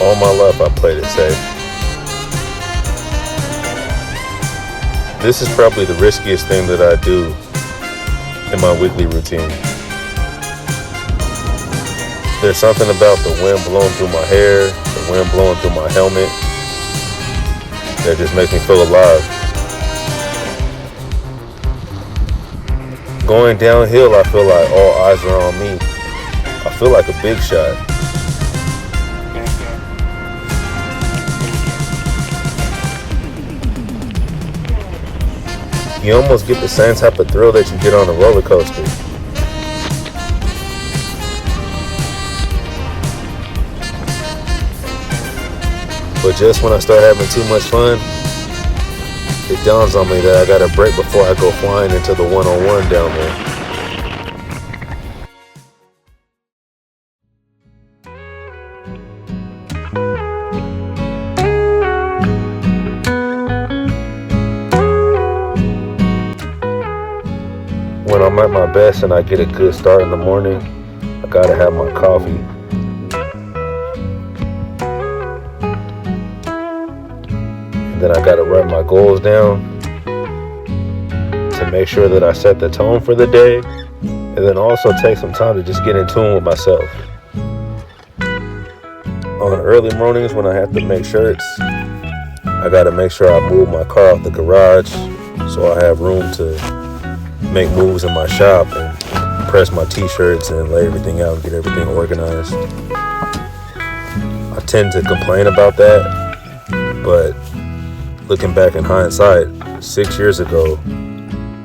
All my life I played it safe. This is probably the riskiest thing that I do in my weekly routine. There's something about the wind blowing through my hair, the wind blowing through my helmet, that just makes me feel alive. Going downhill, I feel like all eyes are on me. I feel like a big shot. You almost get the same type of thrill that you get on a roller coaster. But just when I start having too much fun, it dawns on me that I got a break before I go flying into the one-on-one down there. When I'm at my best and I get a good start in the morning, I gotta have my coffee. And then I gotta write my goals down to make sure that I set the tone for the day, and then also take some time to just get in tune with myself. On early mornings when I have to make shirts, I gotta make sure I move my car out the garage so I have room to make moves in my shop and press my t-shirts and lay everything out and get everything organized. I tend to complain about that, but looking back in hindsight, 6 years ago,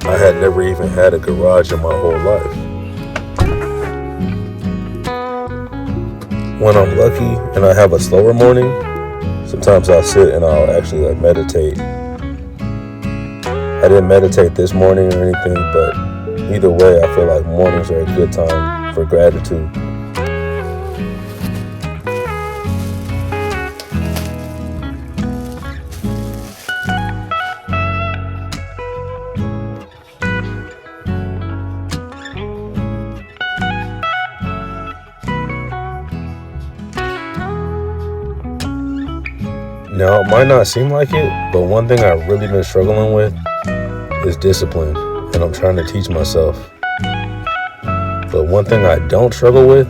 I had never even had a garage in my whole life. When I'm lucky and I have a slower morning, sometimes I'll sit and I'll actually meditate. I didn't meditate this morning or anything, but either way, I feel like mornings are a good time for gratitude. Now, it might not seem like it, but one thing I've really been struggling with is discipline, and I'm trying to teach myself. But one thing I don't struggle with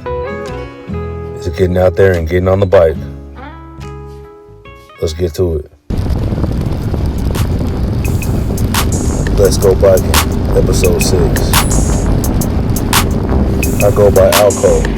is getting out there and getting on the bike. Let's get to it. Let's Go Biking, episode 6. I go by Alco.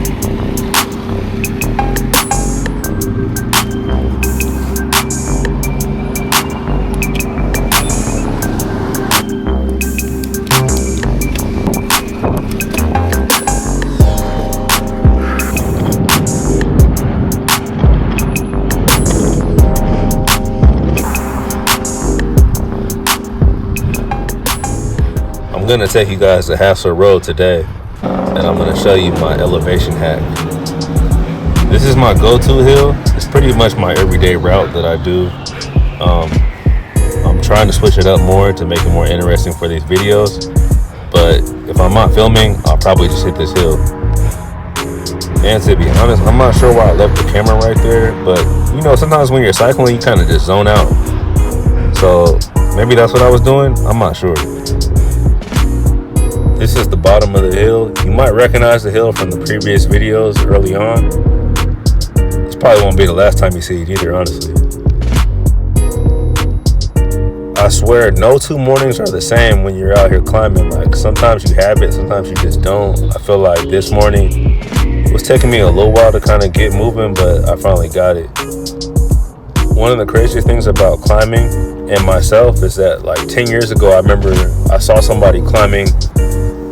I'm going to take you guys to Hassler Road today, and I'm going to show you my elevation hack. This is my go-to hill. It's pretty much my everyday route that I do. I'm trying to switch it up more to make it more interesting for these videos, but if I'm not filming, I'll probably just hit this hill. And to be honest, I'm not sure why I left the camera right there, but you know, sometimes when you're cycling, you kind of just zone out. So maybe that's what I was doing. I'm not sure. This is the bottom of the hill. You might recognize the hill from the previous videos early on. This probably won't be the last time you see it either, honestly. I swear, no two mornings are the same when you're out here climbing. Like, sometimes you have it, sometimes you just don't. I feel like this morning, it was taking me a little while to kind of get moving, but I finally got it. One of the craziest things about climbing and myself is that, like, 10 years ago, I remember I saw somebody climbing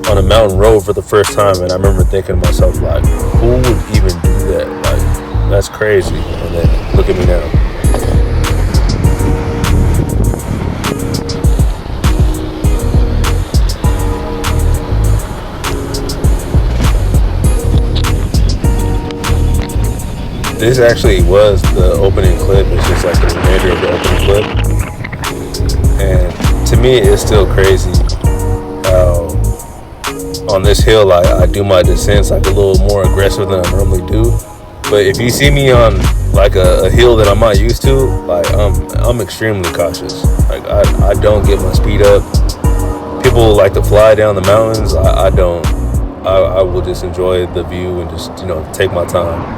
on a mountain road for the first time, and I remember thinking to myself, like, who would even do that? Like, that's crazy. And then look at me now. This actually was the opening clip. It's just like the remainder of the opening clip. And to me, it's still crazy how on this hill I do my descents like a little more aggressive than I normally do. But if you see me on like a hill that I'm not used to, like I'm extremely cautious. Like I don't get my speed up. People like to fly down the mountains. I don't. I will just enjoy the view and just take my time.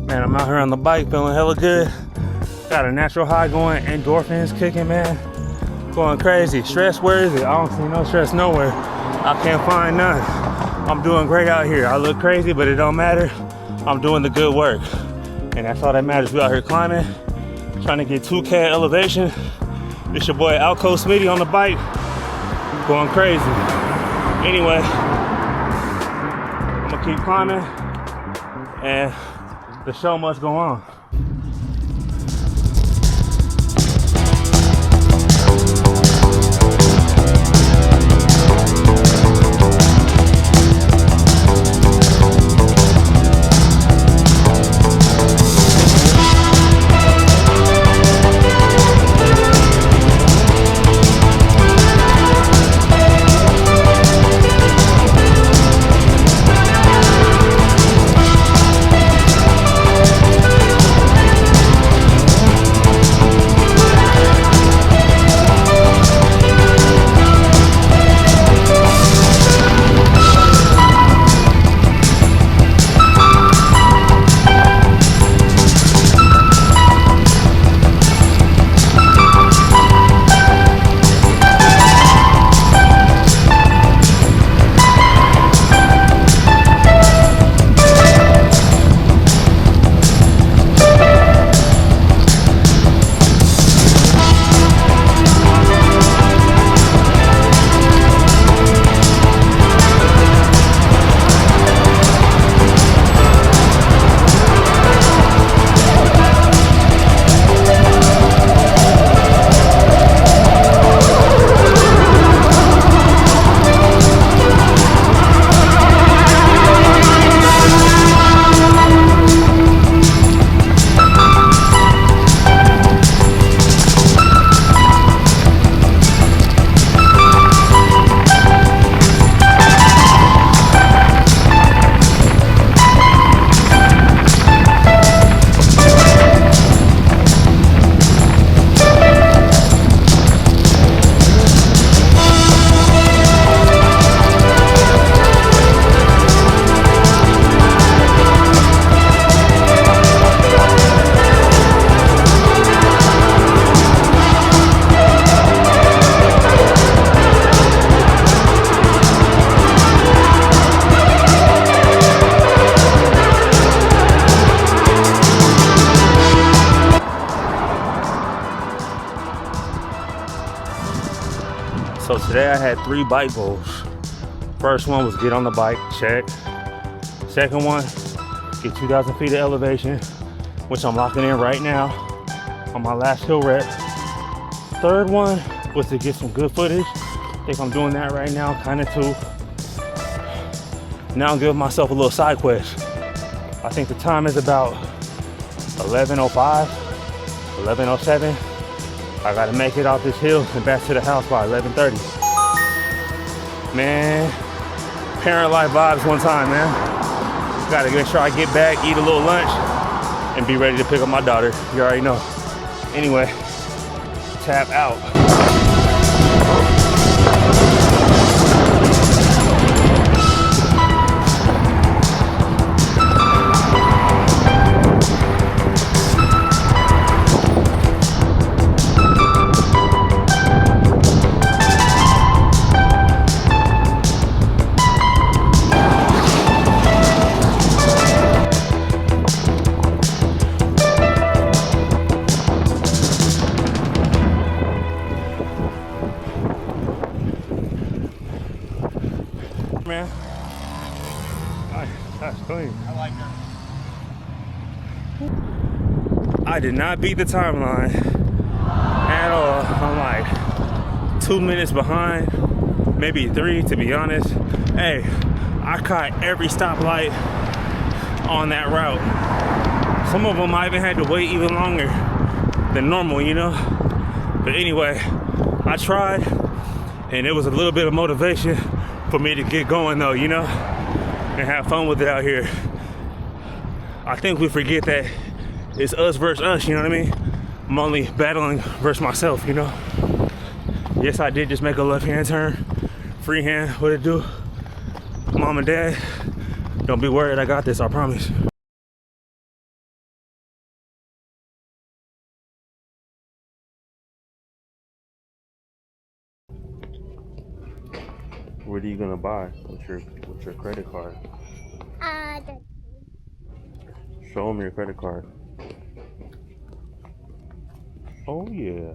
Man, I'm out here on the bike feeling hella good. Got a natural high going, endorphins kicking, man. Going crazy. Stress, where is it? I don't see no stress nowhere. I can't find none. I'm doing great out here. I look crazy, but it don't matter. I'm doing the good work. And that's all that matters. We out here climbing, trying to get 2K elevation. It's your boy Alco Smitty on the bike. Going crazy. Anyway, I'm gonna keep climbing and the show must go on. So today I had 3 bike goals. First one was get on the bike, check. Second one, get 2,000 feet of elevation, which I'm locking in right now on my last hill rep. Third one was to get some good footage. I think I'm doing that right now, kind of too. Now I'm giving myself a little side quest. I think the time is about 11:05, 11:07. I gotta make it off this hill and back to the house by 11:30. Man, parent life vibes one time, man. Gotta make sure I get back, eat a little lunch, and be ready to pick up my daughter. You already know. Anyway, tap out. man. Nice, that's clean. I like her. I did not beat the timeline at all. I'm like 2 minutes behind, maybe 3 to be honest. Hey, I caught every stoplight on that route. Some of them I even had to wait even longer than normal, you know? But anyway, I tried, and it was a little bit of motivation for me to get going though, you know? And have fun with it out here. I think we forget that it's us versus us, you know what I mean? I'm only battling versus myself, you know? Yes, I did just make a left-hand turn. Freehand, what it do? Mom and Dad, don't be worried, I got this, I promise. What are you gonna buy with your credit card? Show them your credit card. Oh yeah.